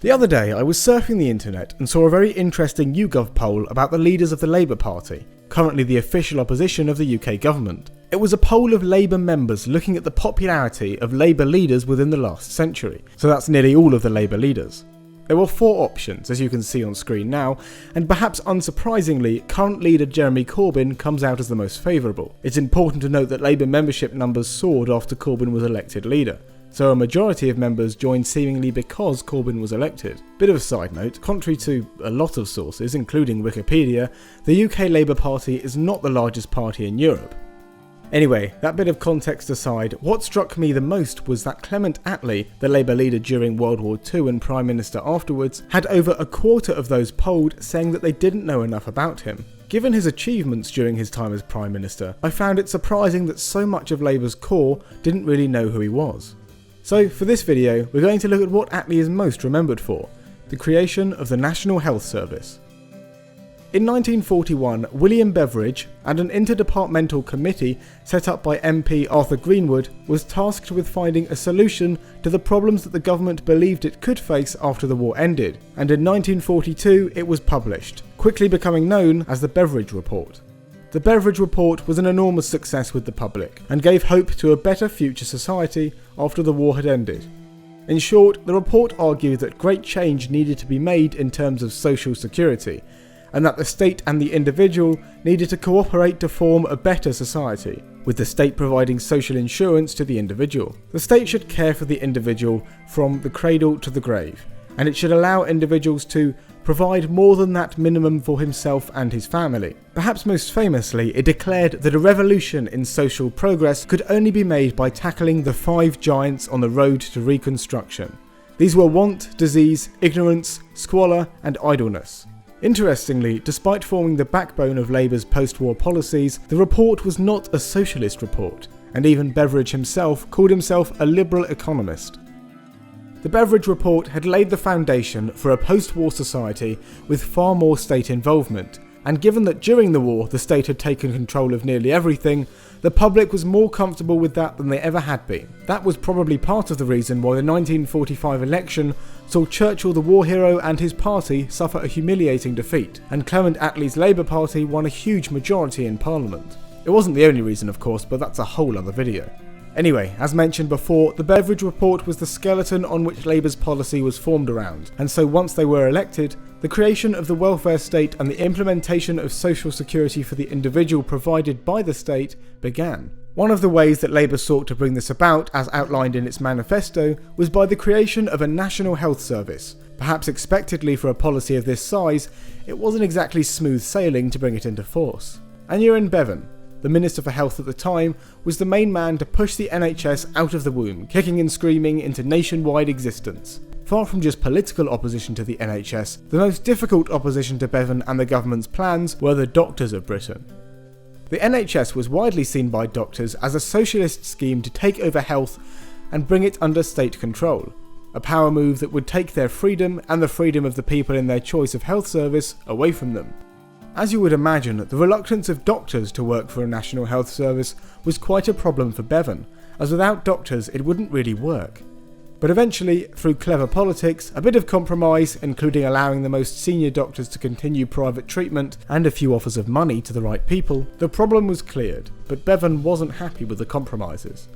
The other day I was surfing the internet and saw a very interesting YouGov poll about the leaders of the Labour Party, currently the official opposition of the UK government. It was a poll of Labour members looking at the popularity of Labour leaders within the last century, so that's nearly all of the Labour leaders. There were 4 options, as you can see on screen now, and perhaps unsurprisingly, current leader Jeremy Corbyn comes out as the most favourable. It's important to note that Labour membership numbers soared after Corbyn was elected leader, so a majority of members joined seemingly because Corbyn was elected. Bit of a side note, contrary to a lot of sources, including Wikipedia, the UK Labour Party is not the largest party in Europe. Anyway, that bit of context aside, what struck me the most was that Clement Attlee, the Labour leader during World War II and Prime Minister afterwards, had over a quarter of those polled saying that they didn't know enough about him. Given his achievements during his time as Prime Minister, I found it surprising that so much of Labour's core didn't really know who he was. So for this video, we're going to look at what Attlee is most remembered for, the creation of the National Health Service. In 1941, William Beveridge and an interdepartmental committee set up by MP Arthur Greenwood was tasked with finding a solution to the problems that the government believed it could face after the war ended, and in 1942 it was published, quickly becoming known as the Beveridge Report. The Beveridge Report was an enormous success with the public, and gave hope to a better future society after the war had ended. In short, the report argued that great change needed to be made in terms of social security, and that the state and the individual needed to cooperate to form a better society, with the state providing social insurance to the individual. The state should care for the individual from the cradle to the grave, and it should allow individuals to provide more than that minimum for himself and his family. Perhaps most famously, it declared that a revolution in social progress could only be made by tackling the 5 giants on the road to reconstruction. These were want, disease, ignorance, squalor, and idleness. Interestingly, despite forming the backbone of Labour's post-war policies, the report was not a socialist report, and even Beveridge himself called himself a liberal economist. The Beveridge Report had laid the foundation for a post-war society with far more state involvement, and given that during the war the state had taken control of nearly everything, the public was more comfortable with that than they ever had been. That was probably part of the reason why the 1945 election saw Churchill the war hero and his party suffer a humiliating defeat, and Clement Attlee's Labour Party won a huge majority in Parliament. It wasn't the only reason of course, but that's a whole other video. Anyway, as mentioned before, the Beveridge Report was the skeleton on which Labour's policy was formed around, and so once they were elected, the creation of the welfare state and the implementation of social security for the individual provided by the state began. One of the ways that Labour sought to bring this about, as outlined in its manifesto, was by the creation of a National Health Service. Perhaps expectedly for a policy of this size, it wasn't exactly smooth sailing to bring it into force. Aneurin Bevan, the Minister for Health at the time, was the main man to push the NHS out of the womb, kicking and screaming into nationwide existence. Far from just political opposition to the NHS, the most difficult opposition to Bevan and the government's plans were the doctors of Britain. The NHS was widely seen by doctors as a socialist scheme to take over health and bring it under state control, a power move that would take their freedom and the freedom of the people in their choice of health service away from them. As you would imagine, the reluctance of doctors to work for a national health service was quite a problem for Bevan, as without doctors it wouldn't really work. But eventually, through clever politics, a bit of compromise, including allowing the most senior doctors to continue private treatment, and a few offers of money to the right people, the problem was cleared, but Bevan wasn't happy with the compromises.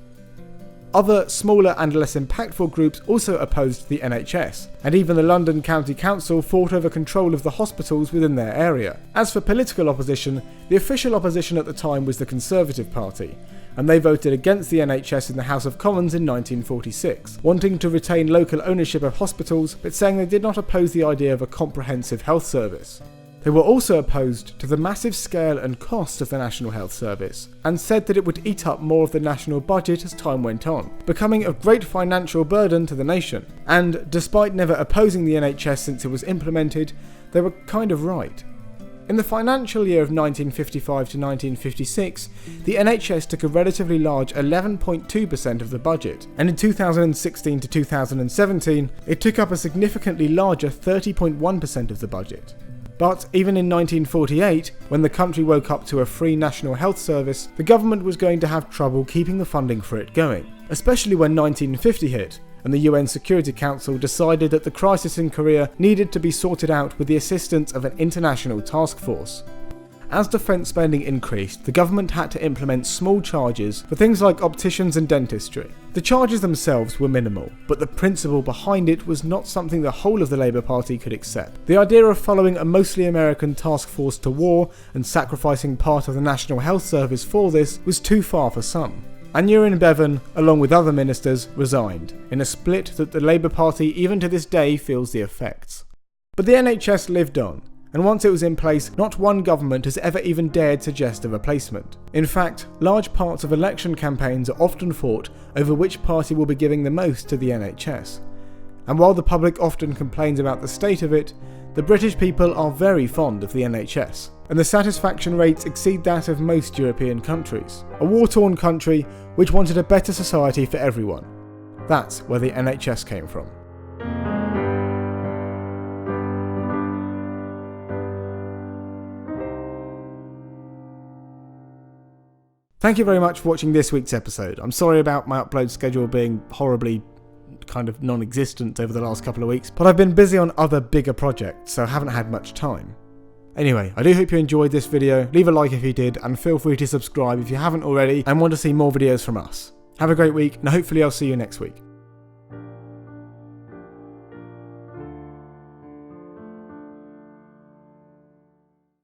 Other, smaller and less impactful groups also opposed the NHS, and even the London County Council fought over control of the hospitals within their area. As for political opposition, the official opposition at the time was the Conservative Party, and they voted against the NHS in the House of Commons in 1946, wanting to retain local ownership of hospitals, but saying they did not oppose the idea of a comprehensive health service. They were also opposed to the massive scale and cost of the National Health Service, and said that it would eat up more of the national budget as time went on, becoming a great financial burden to the nation. And despite never opposing the NHS since it was implemented, they were kind of right. In the financial year of 1955 to 1956, the NHS took a relatively large 11.2% of the budget, and in 2016 to 2017, it took up a significantly larger 30.1% of the budget. But even in 1948, when the country woke up to a free national health service, the government was going to have trouble keeping the funding for it going, especially when 1950 hit, and the UN Security Council decided that the crisis in Korea needed to be sorted out with the assistance of an international task force. As defence spending increased, the government had to implement small charges for things like opticians and dentistry. The charges themselves were minimal, but the principle behind it was not something the whole of the Labour Party could accept. The idea of following a mostly American task force to war and sacrificing part of the National Health Service for this was too far for some. And Aneurin Bevan, along with other ministers, resigned, in a split that the Labour Party even to this day feels the effects. But the NHS lived on, and once it was in place, not one government has ever even dared suggest a replacement. In fact, large parts of election campaigns are often fought over which party will be giving the most to the NHS. And while the public often complains about the state of it, the British people are very fond of the NHS, and the satisfaction rates exceed that of most European countries. A war-torn country which wanted a better society for everyone. That's where the NHS came from. Thank you very much for watching this week's episode. I'm sorry about my upload schedule being horribly kind of non-existent over the last couple of weeks, but I've been busy on other bigger projects, so I haven't had much time. Anyway, I do hope you enjoyed this video. Leave a like if you did, and feel free to subscribe if you haven't already and want to see more videos from us. Have a great week, and hopefully I'll see you next week.